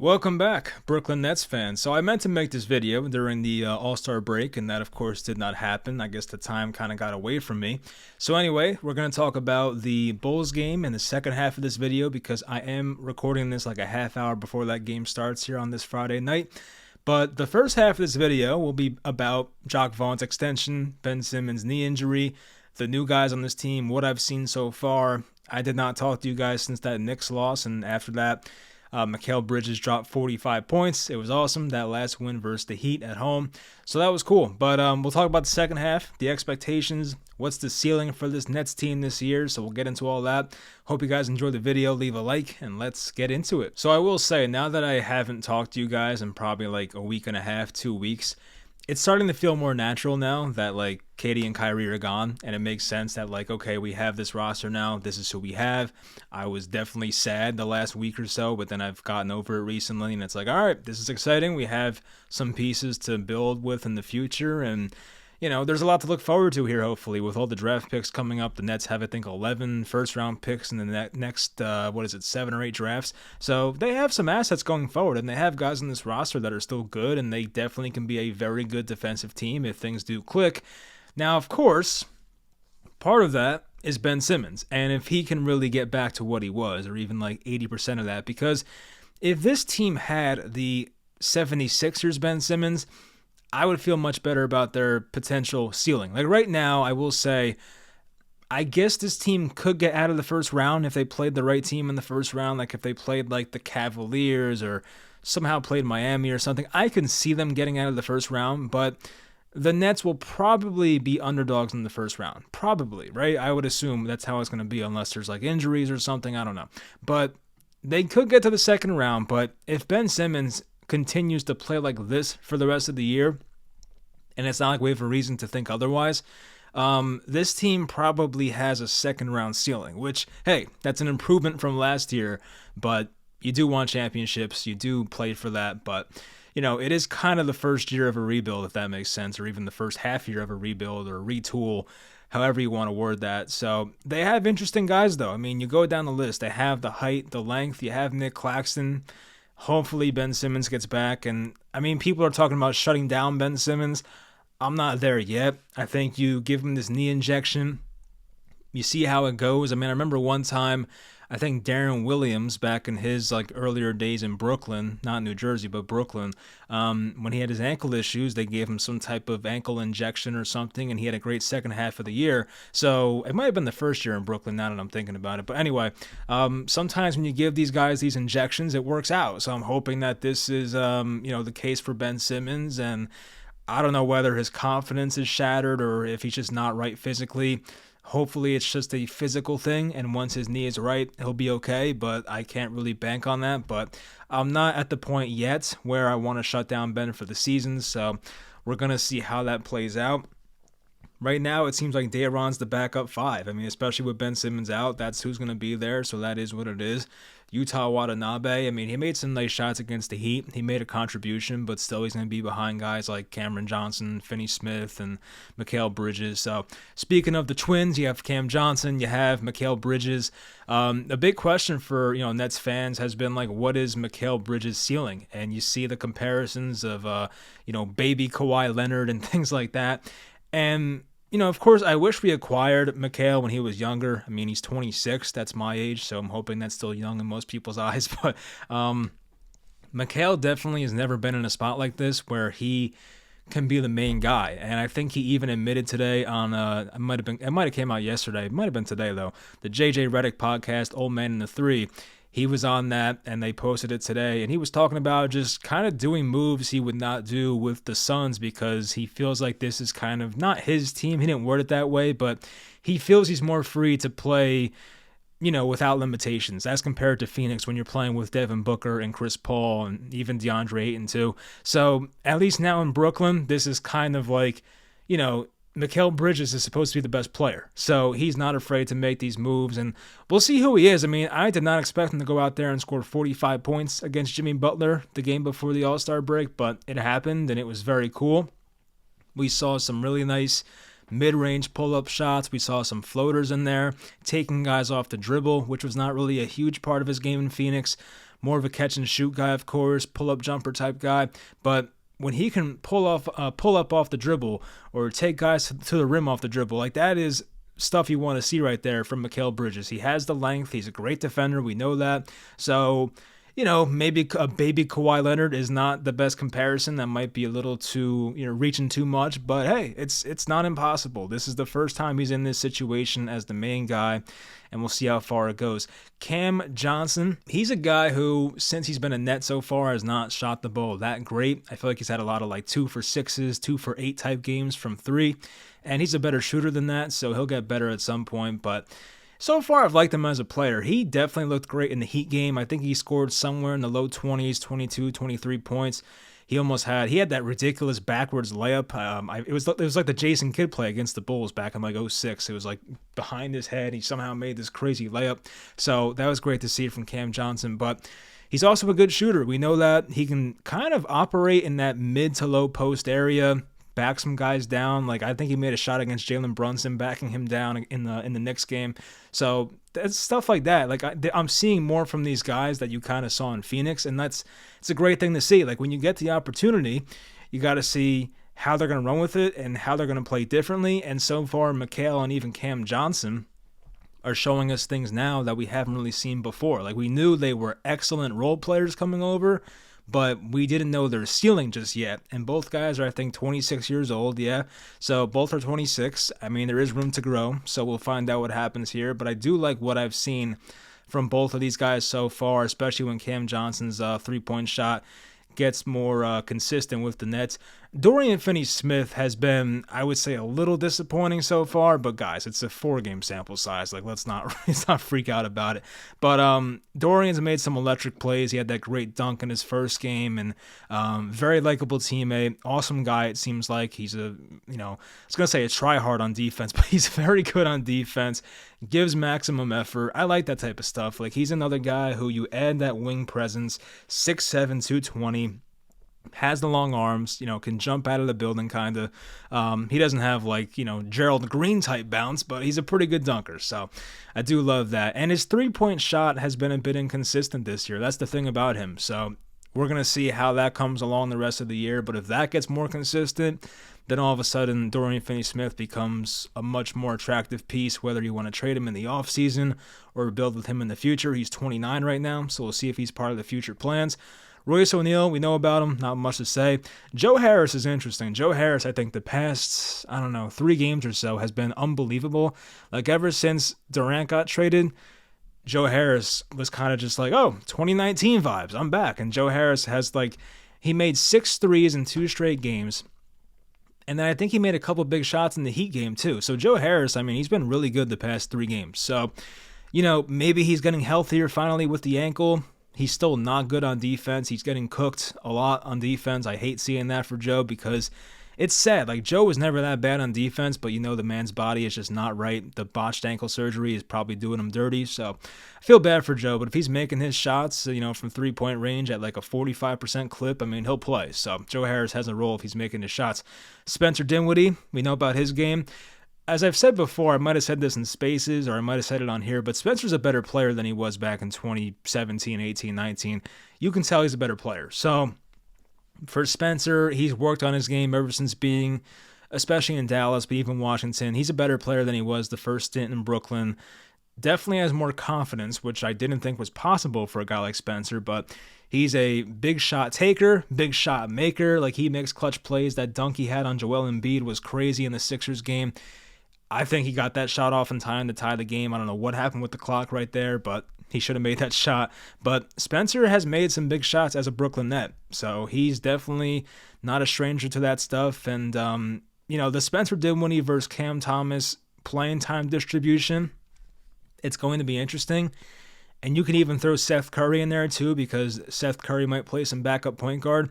Welcome back, Brooklyn Nets fans. So I meant to make this video during the All-Star break, and that of course did not happen. I guess the time kind of got away from me. So anyway, we're going to talk about the Bulls game in the second half of this video because I am recording this like a half hour before that game starts here on this Friday night. But the first half of this video will be about Jacque Vaughn's extension, Ben Simmons' knee injury, the new guys on this team, what I've seen so far. I did not talk to you guys since that Knicks loss, and after that, Mikal Bridges dropped 45 points. It was awesome, that last win versus the Heat at home. So that was cool. But we'll talk about the second half, the expectations, what's the ceiling for this Nets team this year. So we'll get into all that. Hope you guys enjoyed the video. Leave a like and let's get into it. So I will say, now that I haven't talked to you guys in probably like a week and a half, 2 weeks, it's starting to feel more natural now that like KD and Kyrie are gone, and it makes sense that like, okay, we have this roster now. This is who we have. I was definitely sad the last week or so, but then I've gotten over it recently, and it's like, all right, this is exciting. We have some pieces to build with in the future, and there's a lot to look forward to here, hopefully, with all the draft picks coming up. The Nets have, I think, 11 first-round picks in the next, 7 or 8 drafts. So they have some assets going forward, and they have guys on this roster that are still good, and they definitely can be a very good defensive team if things do click. Now, of course, part of that is Ben Simmons, and if he can really get back to what he was, or even like 80% of that, because if this team had the 76ers Ben Simmons, I would feel much better about their potential ceiling. Like right now, I will say, I guess this team could get out of the first round if they played the right team in the first round. Like if they played like the Cavaliers or somehow played Miami or something, I can see them getting out of the first round. But the Nets will probably be underdogs in the first round. Probably, right? I would assume that's how it's going to be unless there's like injuries or something. I don't know. But they could get to the second round. But if Ben Simmons continues to play like this for the rest of the year, and it's not like we have a reason to think otherwise, this team probably has a second round ceiling, which, hey, that's an improvement from last year, but you do want championships, you do play for that, but it is kind of the first year of a rebuild, if that makes sense, or even the first half year of a rebuild or retool, however you want to word that. So they have interesting guys, though. I mean, you go down the list, they have the height, the length, you have Nick Claxton. Hopefully Ben Simmons gets back. And I mean, people are talking about shutting down Ben Simmons. I'm not there yet. I think you give him this knee injection. You see how it goes. I mean, I remember one time, I think Darren Williams, back in his like earlier days in Brooklyn, not New Jersey, but Brooklyn, when he had his ankle issues, they gave him some type of ankle injection or something, and he had a great second half of the year. So it might have been the first year in Brooklyn, now that I'm thinking about it. But anyway, sometimes when you give these guys these injections, it works out. So I'm hoping that this is, the case for Ben Simmons, and I don't know whether his confidence is shattered or if he's just not right physically. Hopefully it's just a physical thing, and once his knee is right, he'll be okay, but I can't really bank on that. But I'm not at the point yet where I want to shut down Ben for the season, so we're going to see how that plays out. Right now, it seems like Daron's the backup 5. I mean, especially with Ben Simmons out, that's who's going to be there, so that is what it is. Yuta Watanabe, I mean, he made some nice shots against the Heat. He made a contribution, but still he's going to be behind guys like Cameron Johnson, Finney Smith, and Mikal Bridges. So speaking of the Twins, you have Cam Johnson, you have Mikal Bridges. A big question for Nets fans has been like, what is Mikal Bridges' ceiling? And you see the comparisons of baby Kawhi Leonard and things like that. And of course, I wish we acquired Mikal when he was younger. I mean, he's 26. That's my age, so I'm hoping that's still young in most people's eyes. But Mikal definitely has never been in a spot like this where he can be the main guy. And I think he even admitted today on it might have came out yesterday. It might have been today, though. The JJ Redick podcast, Old Man in the Three. He was on that, and they posted it today, and he was talking about just kind of doing moves he would not do with the Suns because he feels like this is kind of not his team. He didn't word it that way, but he feels he's more free to play, without limitations as compared to Phoenix when you're playing with Devin Booker and Chris Paul and even DeAndre Ayton too. So at least now in Brooklyn, this is kind of like, Mikal Bridges is supposed to be the best player, so he's not afraid to make these moves, and we'll see who he is. I mean, I did not expect him to go out there and score 45 points against Jimmy Butler the game before the All-Star break, but it happened, and it was very cool. We saw some really nice mid-range pull-up shots. We saw some floaters in there, taking guys off the dribble, which was not really a huge part of his game in Phoenix. more of a catch and shoot guy, of course, pull up jumper type guy, but when he can pull up off the dribble or take guys to the rim off the dribble, like that is stuff you want to see right there from Mikal Bridges. He has the length. He's a great defender. We know that. So, maybe a baby Kawhi Leonard is not the best comparison. That might be a little too, reaching too much. But hey, it's not impossible. This is the first time he's in this situation as the main guy, and we'll see how far it goes. Cam Johnson, he's a guy who, since he's been a net so far, has not shot the ball that great. I feel like he's had a lot of 2-for-6s, 2-for-8 type games from three, and he's a better shooter than that, so he'll get better at some point. But so far, I've liked him as a player. He definitely looked great in the Heat game. I think he scored somewhere in the low 20s, 22, 23 points. He had that ridiculous backwards layup. It was like the Jason Kidd play against the Bulls back in 2006. It was behind his head. He somehow made this crazy layup. So that was great to see from Cam Johnson. But he's also a good shooter. We know that he can kind of operate in that mid to low post area, back some guys down. I think he made a shot against Jalen Brunson, backing him down in the Knicks game. So that's stuff like that. I'm seeing more from these guys that you kind of saw in Phoenix, and it's a great thing to see. When you get the opportunity, you got to see how they're going to run with it and how they're going to play differently. And so far, Mikal and even Cam Johnson are showing us things now that we haven't really seen before. We knew they were excellent role players coming over, but we didn't know their ceiling just yet. And both guys are, I think, 26 years old, yeah. So both are 26. I mean, there is room to grow, so we'll find out what happens here. But I do like what I've seen from both of these guys so far, especially when Cam Johnson's three-point shot gets more consistent with the Nets. Dorian Finney-Smith has been, I would say, a little disappointing so far, but guys, it's a 4-game sample size. Let's not freak out about it. But Dorian's made some electric plays. He had that great dunk in his first game, and very likable teammate, awesome guy. It seems like he's I was gonna say a try-hard on defense, but he's very good on defense. Gives maximum effort. I like that type of stuff. He's another guy who you add that wing presence, 6'7", 220. Has the long arms, can jump out of the building kind of. He doesn't have Gerald Green type bounce, but he's a pretty good dunker. So I do love that. And his 3-point shot has been a bit inconsistent this year. That's the thing about him. So we're going to see how that comes along the rest of the year. But if that gets more consistent, then all of a sudden Dorian Finney-Smith becomes a much more attractive piece, whether you want to trade him in the offseason or build with him in the future. He's 29 right now, so we'll see if he's part of the future plans. Royce O'Neal, we know about him, not much to say. Joe Harris is interesting. Joe Harris, I think the past, 3 games or so has been unbelievable. Ever since Durant got traded, Joe Harris was kind of just 2019 vibes. I'm back. And Joe Harris has he made 6 threes in 2 straight games. And then I think he made a couple big shots in the Heat game too. So Joe Harris, he's been really good the past 3 games. So, maybe he's getting healthier finally with the ankle. He's still not good on defense. He's getting cooked a lot on defense. I hate seeing that for Joe because it's sad. Joe was never that bad on defense, but the man's body is just not right. The botched ankle surgery is probably doing him dirty. So I feel bad for Joe, but if he's making his shots, from 3-point range at a 45% clip, he'll play. So Joe Harris has a role if he's making his shots. Spencer Dinwiddie, we know about his game. As I've said before, I might have said this in Spaces or I might have said it on here, but Spencer's a better player than he was back in 2017, 18, 19. You can tell he's a better player. So for Spencer, he's worked on his game ever since being, especially in Dallas, but even Washington. He's a better player than he was the first stint in Brooklyn. Definitely has more confidence, which I didn't think was possible for a guy like Spencer, but he's a big shot taker, big shot maker. He makes clutch plays. That dunk he had on Joel Embiid was crazy in the Sixers game. I think he got that shot off in time to tie the game. I don't know what happened with the clock right there, but he should have made that shot. But Spencer has made some big shots as a Brooklyn Net, so he's definitely not a stranger to that stuff. And, the Spencer Dinwiddie versus Cam Thomas playing time distribution, it's going to be interesting. And you can even throw Seth Curry in there too, because Seth Curry might play some backup point guard.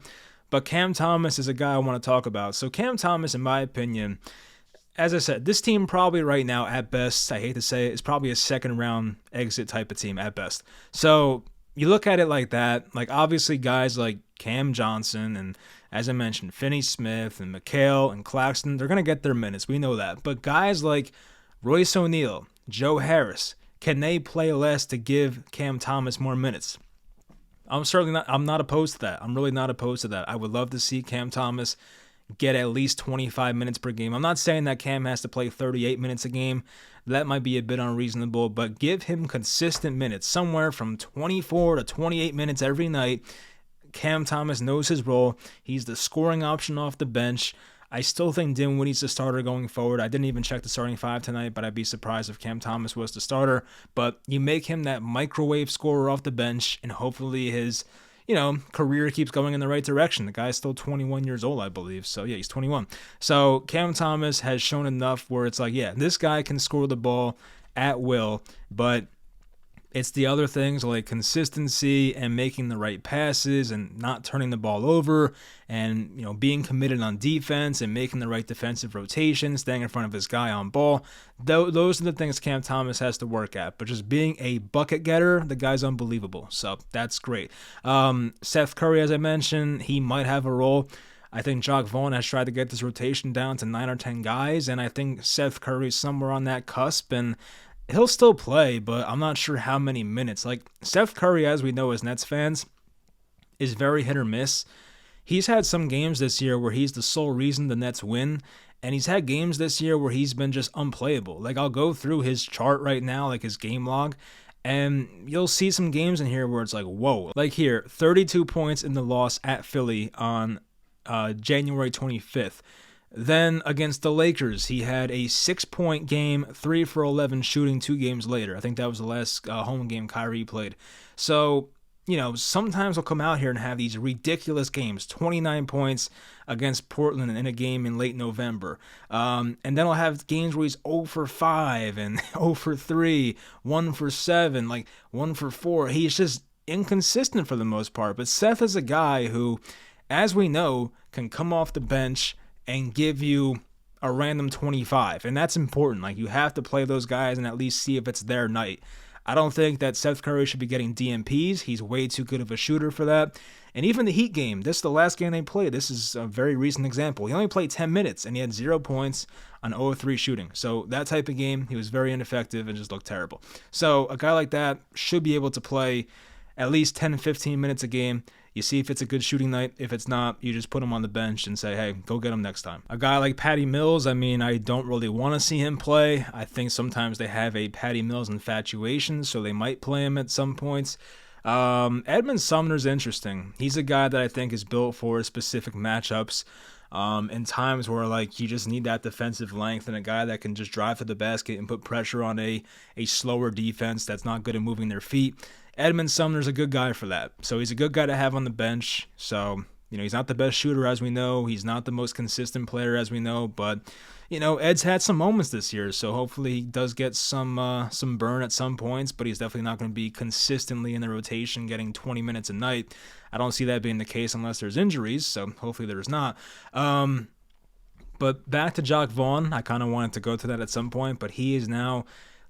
But Cam Thomas is a guy I want to talk about. So Cam Thomas, in my opinion, as I said, this team probably right now, at best, I hate to say it, is probably a second-round exit type of team at best. So you look at it like that, obviously guys like Cam Johnson and, as I mentioned, Finney-Smith and Mikal and Claxton, they're going to get their minutes. We know that. But guys like Royce O'Neal, Joe Harris, can they play less to give Cam Thomas more minutes? I'm not opposed to that. I'm really not opposed to that. I would love to see Cam Thomas get at least 25 minutes per game. I'm not saying that Cam has to play 38 minutes a game. That might be a bit unreasonable, but give him consistent minutes, somewhere from 24 to 28 minutes every night. Cam Thomas knows his role. He's the scoring option off the bench. I still think Dinwiddie's the starter going forward. I didn't even check the starting five tonight, but I'd be surprised if Cam Thomas was the starter. But you make him that microwave scorer off the bench, and hopefully his career keeps going in the right direction. The guy's still 21 years old, I believe. So, yeah, he's 21. So, Cam Thomas has shown enough where it's like, yeah, this guy can score the ball at will, but it's the other things like consistency and making the right passes and not turning the ball over and, being committed on defense and making the right defensive rotation, staying in front of his guy on ball. Those are the things Cam Thomas has to work at. But just being a bucket getter, the guy's unbelievable. So that's great. Seth Curry, as I mentioned, he might have a role. I think Jacque Vaughn has tried to get this rotation down to 9 or 10 guys, and I think Seth Curry's somewhere on that cusp, and he'll still play, but I'm not sure how many minutes. Like, Steph Curry, as we know as Nets fans, is very hit or miss. He's had some games this year where he's the sole reason the Nets win, and he's had games this year where he's been just unplayable. Like, I'll go through his chart right now, like his game log, and you'll see some games in here where it's like, whoa. Like here, 32 points in the loss at Philly on January 25th. Then against the Lakers, he had a 6-point game, 3 for 11 shooting 2 games later. I think that was the last home game Kyrie played. So, sometimes he'll come out here and have these ridiculous games, 29 points against Portland in a game in late November. And then he'll have games where he's 0 for 5 and 0 for 3, 1 for 7, like 1 for 4. He's just inconsistent for the most part. But Seth is a guy who, as we know, can come off the bench and give you a random 25. And that's important. Like, you have to play those guys and at least see if it's their night. I don't think that Seth Curry should be getting DNPs. He's way too good of a shooter for that. And even the Heat game, this is the last game they played. This is a very recent example. He only played 10 minutes and he had 0 points on 0 of 3 shooting. So that type of game, he was very ineffective and just looked terrible. So a guy like that should be able to play at least 10 to 15 minutes a game. You see if it's a good shooting night. If it's not, you just put him on the bench and say, hey, go get him next time. A guy like Patty Mills, I don't really want to see him play. I think sometimes they have a Patty Mills infatuation, so they might play him at some points. Edmund Sumner's interesting. He's a guy that I think is built for specific matchups. In times where you just need that defensive length and a guy that can just drive to the basket and put pressure on a slower defense that's not good at moving their feet. Edmund Sumner's a good guy for that. So he's a good guy to have on the bench. So, he's not the best shooter as we know. He's not the most consistent player as we know. But, Ed's had some moments this year. So hopefully he does get some burn at some points. But he's definitely not going to be consistently in the rotation getting 20 minutes a night. I don't see that being the case unless there's injuries. So hopefully there's not. But back to Jacque Vaughn. I kind of wanted to go to that at some point. But he is now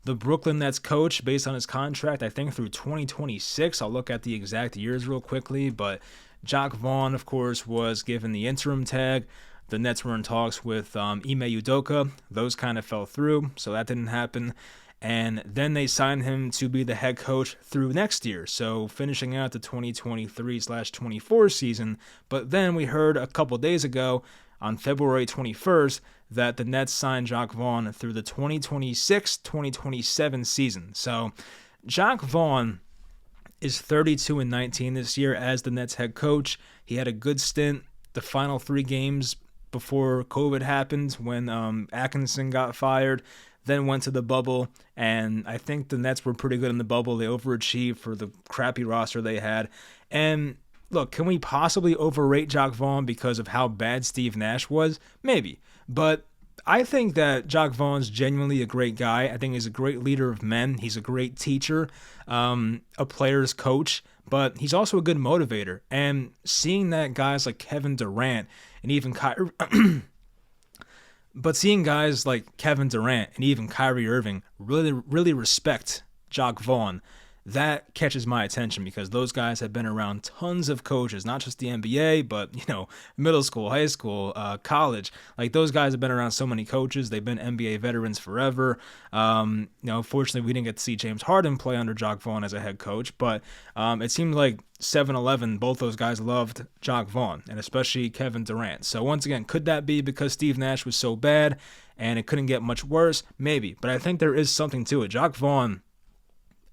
the Brooklyn Nets coach based on his contract, I think through 2026. I'll look at the exact years real quickly, but Jacque Vaughn, of course, was given the interim tag. The Nets were in talks with Ime Udoka. Those kind of fell through, so that didn't happen. And then they signed him to be the head coach through next year, so finishing out the 2023/24 season. But then we heard a couple days ago on February 21st that the Nets signed Jacque Vaughn through the 2026-2027 season. So Jacque Vaughn is 32-19 this year as the Nets head coach. He had a good stint the final 3 games before COVID happened when Atkinson got fired, then went to the bubble, and I think the Nets were pretty good in the bubble. They overachieved for the crappy roster they had. And look, can we possibly overrate Jacque Vaughn because of how bad Steve Nash was? Maybe. But I think that Jacque Vaughn's genuinely a great guy. I think he's a great leader of men. He's a great teacher, a player's coach, but he's also a good motivator. And seeing that guys like Kevin Durant and even Kyrie Irving really, really respect Jacque Vaughn, that catches my attention because those guys have been around tons of coaches, not just the NBA, but middle school, high school, college. Like those guys have been around so many coaches. They've been NBA veterans forever. Fortunately, we didn't get to see James Harden play under Jacque Vaughn as a head coach, but it seemed like 7-Eleven, both those guys loved Jacque Vaughn, and especially Kevin Durant. So once again, could that be because Steve Nash was so bad and it couldn't get much worse? Maybe, but I think there is something to it. Jacque Vaughn,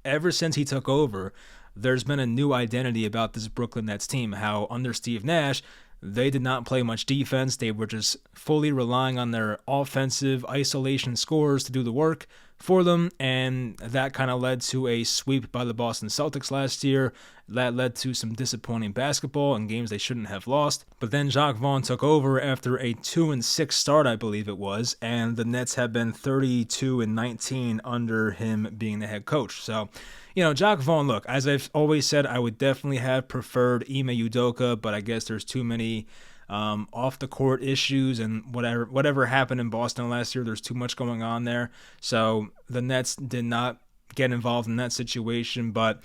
ever since he took over, there's been a new identity about this Brooklyn Nets team. How under Steve Nash, they did not play much defense. They were just fully relying on their offensive isolation scores to do the work for them, and that kind of led to a sweep by the Boston Celtics last year. That led to some disappointing basketball and games they shouldn't have lost. But then Jacque Vaughn took over after a 2-6 start, I believe it was, and the Nets have been 32-19 under him being the head coach. So, Jacque Vaughn, look, as I've always said, I would definitely have preferred Ime Udoka, but I guess there's too many off the court issues and whatever happened in Boston last year. There's too much going on there. So the Nets did not get involved in that situation, but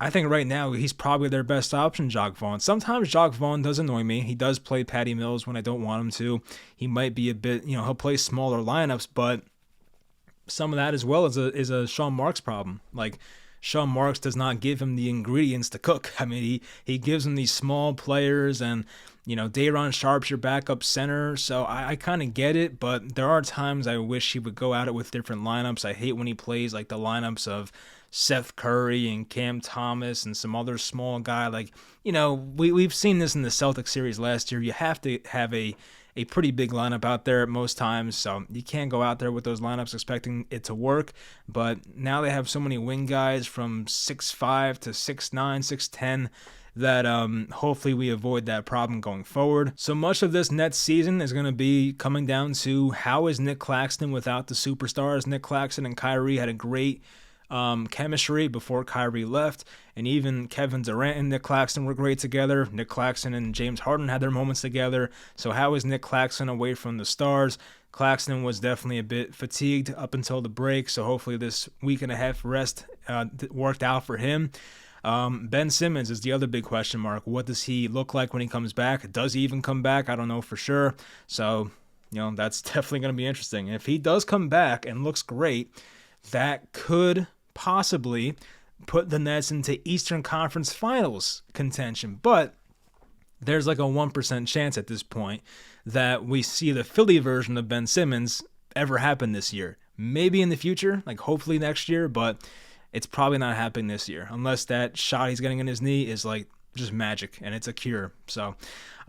I think right now he's probably their best option, Jacque Vaughn. Sometimes Jacque Vaughn does annoy me. He does play Patty Mills when I don't want him to. He might be a bit, he'll play smaller lineups, but some of that as well is a Sean Marks problem. Like, Sean Marks does not give him the ingredients to cook. I mean, he gives him these small players, and Day'Ron Sharpe's your backup center, so I kind of get it, but there are times I wish he would go at it with different lineups. I hate when he plays like the lineups of Seth Curry and Cam Thomas and some other small guy. Like, we've seen this in the Celtics series last year. You have to have a pretty big lineup out there at most times, so you can't go out there with those lineups expecting it to work. But now they have so many wing guys from 6'5 to 6'9, 6'10 that hopefully we avoid that problem going forward. So much of this Nets season is going to be coming down to how is Nick Claxton without the superstars. Nick Claxton and Kyrie had a great chemistry before Kyrie left, and even Kevin Durant and Nick Claxton were great together. Nick Claxton and James Harden had their moments together. So how is Nick Claxton away from the stars? Claxton was definitely a bit fatigued up until the break, so hopefully this week and a half rest worked out for him. Ben Simmons is the other big question mark. What does he look like when he comes back? Does he even come back? I don't know for sure. So, that's definitely going to be interesting. And if he does come back and looks great, that could possibly put the Nets into Eastern Conference Finals contention. But there's like a 1% chance at this point that we see the Philly version of Ben Simmons ever happen this year. Maybe in the future, like hopefully next year, but it's probably not happening this year unless that shot he's getting in his knee is like just magic and it's a cure. So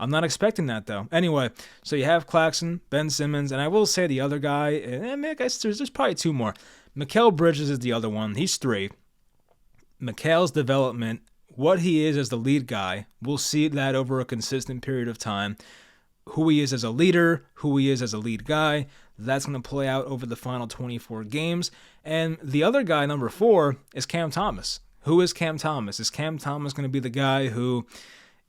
I'm not expecting that though. Anyway, so you have Claxton, Ben Simmons, and I will say the other guy, and I guess there's probably two more. Mikal Bridges is the other one. He's 3. Mikal's development, what he is as the lead guy, we'll see that over a consistent period of time. Who he is as a leader, who he is as a lead guy, that's going to play out over the final 24 games. And the other guy, number 4, is Cam Thomas. Who is Cam Thomas? Is Cam Thomas going to be the guy who,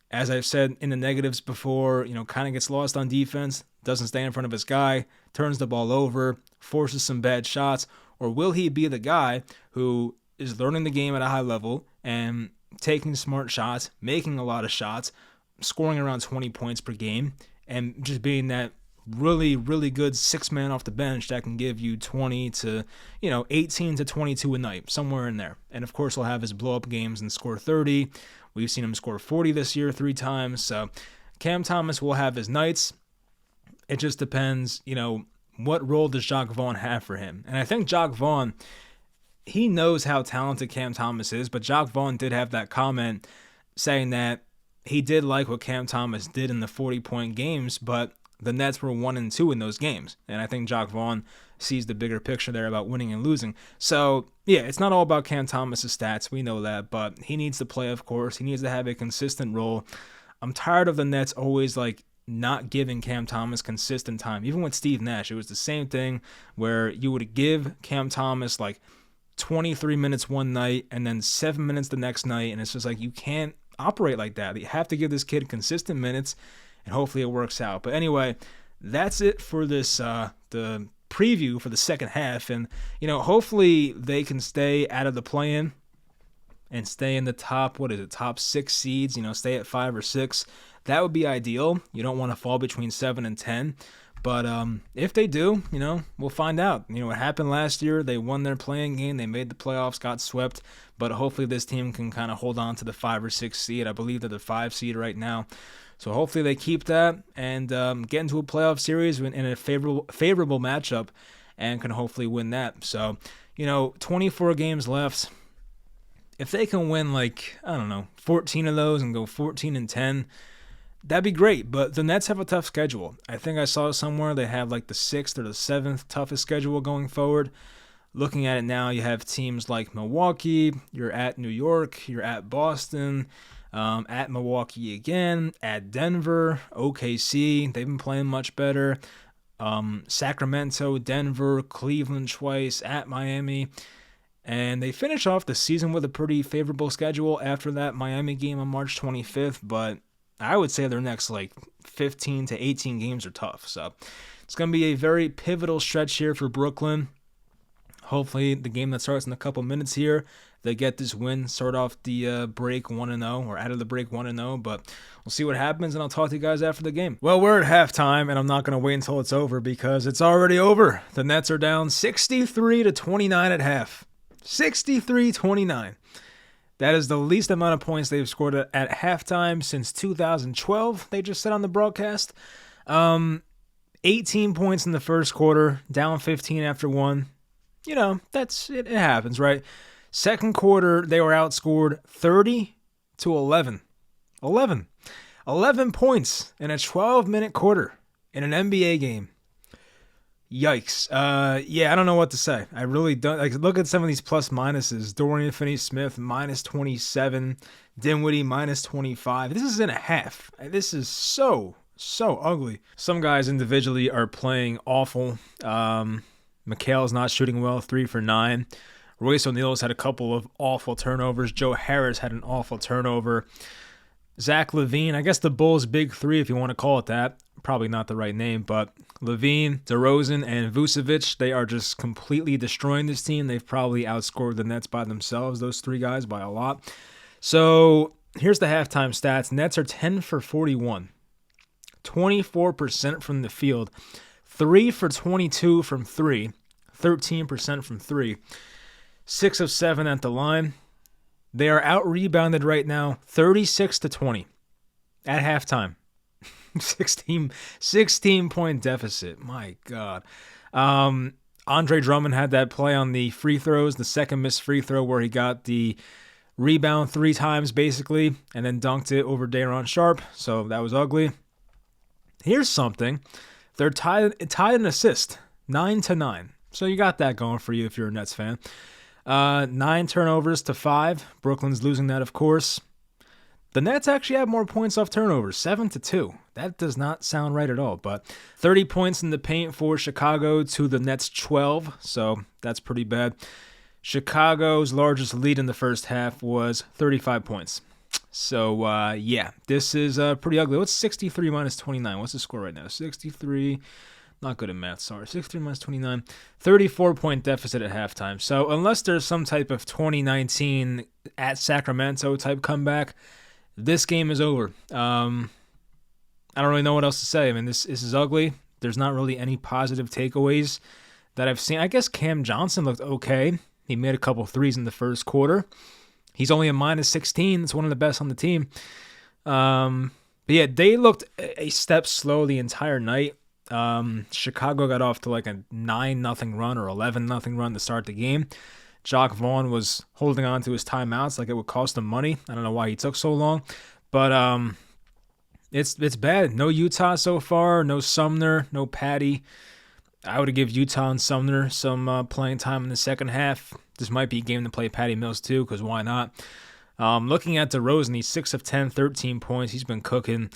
as I've said in the negatives before, kind of gets lost on defense, doesn't stay in front of his guy, turns the ball over, forces some bad shots? Or will he be the guy who is learning the game at a high level and taking smart shots, making a lot of shots, scoring around 20 points per game, and just being that really, really good 6-man off the bench that can give you 20 to, 18 to 22 a night, somewhere in there. And of course, he'll have his blow-up games and score 30. We've seen him score 40 this year 3 times. So Cam Thomas will have his nights. It just depends, what role does Jacque Vaughn have for him? And I think Jacque Vaughn, he knows how talented Cam Thomas is, but Jacque Vaughn did have that comment saying that he did like what Cam Thomas did in the 40-point games, but the Nets were 1-2 in those games. And I think Jacque Vaughn sees the bigger picture there about winning and losing. So, yeah, it's not all about Cam Thomas's stats. We know that, but he needs to play, of course. He needs to have a consistent role. I'm tired of the Nets always, not giving Cam Thomas consistent time. Even with Steve Nash, it was the same thing where you would give Cam Thomas 23 minutes one night and then 7 minutes the next night, and it's just you can't operate like that. You have to give this kid consistent minutes, and hopefully it works out. But anyway, that's it for this the preview for the second half, and hopefully they can stay out of the play-in. and stay in the top, top 6 seeds, stay at 5 or 6. That would be ideal. You don't want to fall between 7 and 10. But if they do, we'll find out. What happened last year, they won their playing game, they made the playoffs, got swept, but hopefully this team can kind of hold on to the 5 or 6 seed. I believe they're the 5 seed right now. So hopefully they keep that and get into a playoff series in a favorable matchup and can hopefully win that. So, 24 games left. If they can win 14 of those and go 14 and 10, that'd be great. But the Nets have a tough schedule. I think I saw somewhere they have the 6th or the 7th toughest schedule going forward. Looking at it now, you have teams like Milwaukee, you're at New York, you're at Boston, at Milwaukee again, at Denver, OKC, they've been playing much better. Sacramento, Denver, Cleveland twice, at Miami. And they finish off the season with a pretty favorable schedule after that Miami game on March 25th, but I would say their next 15 to 18 games are tough. So it's going to be a very pivotal stretch here for Brooklyn. Hopefully the game that starts in a couple minutes here, they get this win, start off the break 1-0 or out of the break 1-0, but we'll see what happens, and I'll talk to you guys after the game. Well, we're at halftime, and I'm not going to wait until it's over because it's already over. The Nets are down 63-29 at half. 63-29. That is the least amount of points they've scored at halftime since 2012, they just said on the broadcast. 18 points in the first quarter, down 15 after one. That's it happens, right? Second quarter, they were outscored 30-11. 11 points in a 12-minute quarter in an NBA game. Yikes. I don't know what to say. I really don't. Look at some of these plus minuses. Dorian Finney-Smith, minus 27. Dinwiddie, minus 25. This is in a half. This is so ugly. Some guys individually are playing awful. Mikhail's not shooting well, 3 for 9. Royce O'Neal's had a couple of awful turnovers. Joe Harris had an awful turnover. Zach LaVine, I guess the Bulls' big three, if you want to call it that. Probably not the right name, but LaVine, DeRozan, and Vucevic, they are just completely destroying this team. They've probably outscored the Nets by themselves, those three guys, by a lot. So here's the halftime stats. Nets are 10 for 41. 24% from the field. 3 for 22 from 3. 13% from 3. 6 of 7 at the line. They are out-rebounded right now 36-20 at halftime. 16-point deficit. My God. Andre Drummond had that play on the free throws, the second missed free throw where he got the rebound 3 times basically and then dunked it over Daron Sharp. So that was ugly. Here's something. They're tied in assist, 9-9. So you got that going for you if you're a Nets fan. 9 turnovers to 5. Brooklyn's losing that, of course. The Nets actually have more points off turnovers, 7-2. That does not sound right at all, but 30 points in the paint for Chicago to the Nets 12, so that's pretty bad. Chicago's largest lead in the first half was 35 points. So, this is pretty ugly. What's 63 minus 29? What's the score right now? 63, not good at math, sorry. 63 minus 29, 34-point deficit at halftime. So, unless there's some type of 2019 at Sacramento type comeback, this game is over. I don't really know what else to say. I mean, this is ugly. There's not really any positive takeaways that I've seen. I guess Cam Johnson looked okay. He made a couple threes in the first quarter. He's only a minus 16. That's one of the best on the team. But yeah, they looked a step slow the entire night. Chicago got off to a 9-0 run or 11-0 run to start the game. Jacque Vaughn was holding on to his timeouts like it would cost him money. I don't know why he took so long. But it's bad. No Utah so far. No Sumner. No Patty. I would give Utah and Sumner some playing time in the second half. This might be a game to play Patty Mills too, because why not? Looking at DeRozan, he's 6 of 10, 13 points. He's been cooking.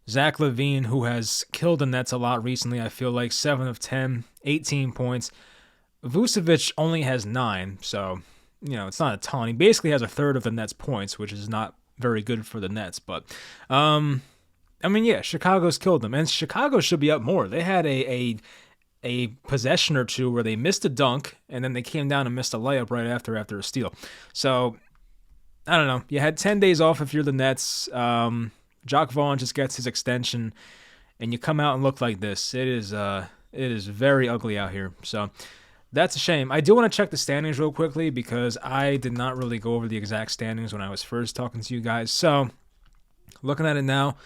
Zach LaVine, who has killed the Nets a lot recently, I feel like 7 of 10, 18 points. Vucevic only has 9, so, it's not a ton. He basically has a third of the Nets' points, which is not very good for the Nets. But, Chicago's killed them. And Chicago should be up more. They had a possession or two where they missed a dunk, and then they came down and missed a layup right after a steal. So, I don't know. You had 10 days off if you're the Nets. Jacque Vaughn just gets his extension, and you come out and look like this. It is very ugly out here. So that's a shame. I do want to check the standings real quickly because I did not really go over the exact standings when I was first talking to you guys. So looking at it now,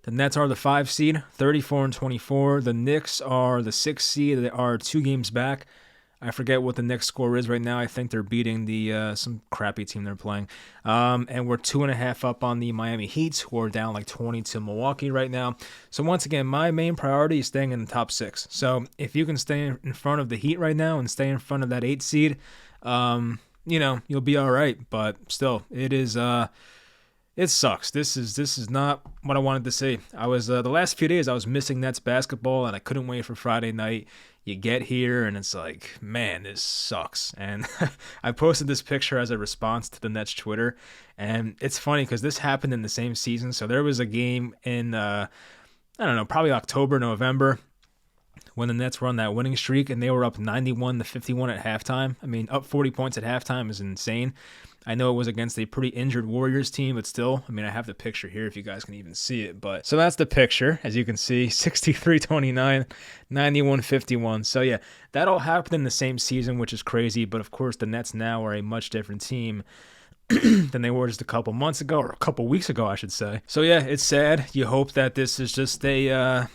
the Nets are the 5 seed, 34-24. The Knicks are the 6 seed. They are 2 games back. I forget what the Knicks score is right now. I think they're beating the some crappy team they're playing. And we're 2.5 up on the Miami Heat, who are down like 20 to Milwaukee right now. So once again, my main priority is staying in the top 6. So if you can stay in front of the Heat right now and stay in front of that 8 seed, you'll be all right. But still, it sucks. This is not what I wanted to see. I was the last few days I was missing Nets basketball, and I couldn't wait for Friday night. You get here, and it's like, man, this sucks. And I posted this picture as a response to the Nets Twitter, and it's funny because this happened in the same season. So there was a game in I don't know, probably October, November, when the Nets were on that winning streak, and they were up 91-51 at halftime. I mean, up 40 points at halftime is insane. I know it was against a pretty injured Warriors team, but still, I mean, I have the picture here if you guys can even see it. But so that's the picture, as you can see, 63-29, 91-51. So yeah, that all happened in the same season, which is crazy. But of course, the Nets now are a much different team than they were just a couple months ago, or a couple weeks ago, I should say. So yeah, it's sad. You hope that this is just a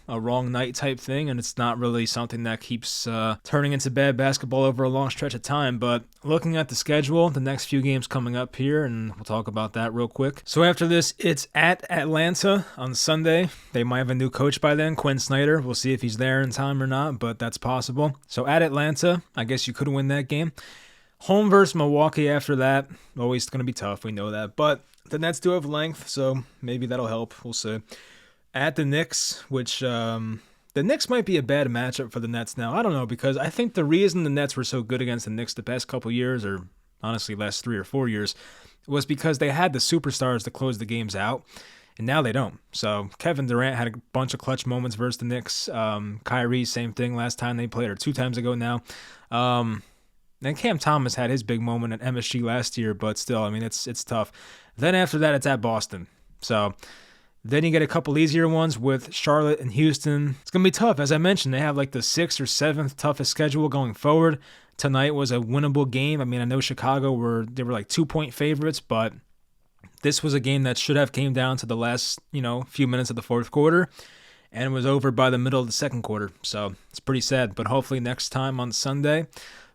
wrong night type thing, and it's not really something that keeps turning into bad basketball over a long stretch of time. But looking at the schedule, the next few games coming up here, and we'll talk about that real quick. So after this, it's at Atlanta on Sunday. They might have a new coach by then, Quinn Snyder. We'll see if he's there in time or not, but that's possible. So at Atlanta, I guess you could win that game. Home versus Milwaukee after that, always going to be tough, we know that. But the Nets do have length, so maybe that'll help. We'll see. At the Knicks, which the Knicks might be a bad matchup for the Nets now. I don't know, because I think the reason the Nets were so good against the Knicks the past couple years, or honestly last 3 or 4 years, was because they had the superstars to close the games out, and now they don't. So Kevin Durant had a bunch of clutch moments versus the Knicks. Kyrie, same thing last time they played, or 2 times ago now. And Cam Thomas had his big moment at MSG last year, but still, I mean, it's tough. Then after that, it's at Boston. So then you get a couple easier ones with Charlotte and Houston. It's going to be tough. As I mentioned, they have like the 6th or 7th toughest schedule going forward. Tonight was a winnable game. I mean, I know Chicago were like 2-point favorites, but this was a game that should have came down to the last, few minutes of the 4th quarter, and was over by the middle of the 2nd quarter. So it's pretty sad, but hopefully next time on Sunday,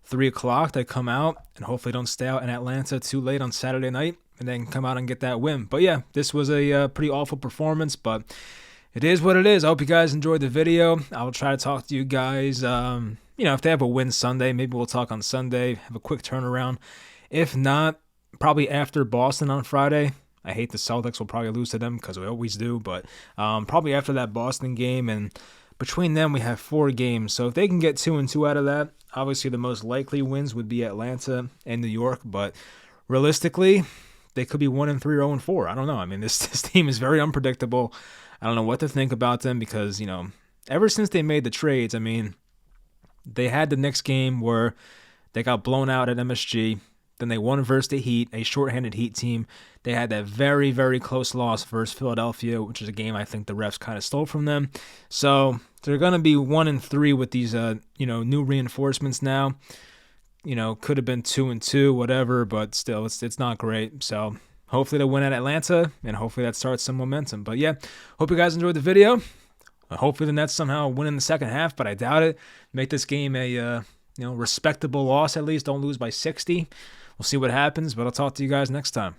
3 o'clock, they come out and hopefully don't stay out in Atlanta too late on Saturday night, and then come out and get that win. But yeah, this was a pretty awful performance, but it is what it is. I hope you guys enjoyed the video. I'll try to talk to you guys, if they have a win Sunday, maybe we'll talk on Sunday, have a quick turnaround. If not, probably after Boston on Friday. I hate the Celtics will probably lose to them because we always do, but probably after that Boston game, and between them we have 4 games. So if they can get 2-2 out of that, obviously the most likely wins would be Atlanta and New York, but realistically, they could be 1-3 or 0-4. I don't know. I mean, this team is very unpredictable. I don't know what to think about them because, ever since they made the trades, I mean, they had the Knicks game where they got blown out at MSG. Then they won versus the Heat, a shorthanded Heat team. They had that very, very close loss versus Philadelphia, which is a game I think the refs kind of stole from them. So they're going to be 1-3 with these, new reinforcements now. Could have been 2-2, whatever, but still, it's not great. So hopefully they win at Atlanta, and hopefully that starts some momentum. But yeah, hope you guys enjoyed the video. Hopefully the Nets somehow win in the second half, but I doubt it. Make this game a respectable loss at least. Don't lose by 60. We'll see what happens, but I'll talk to you guys next time.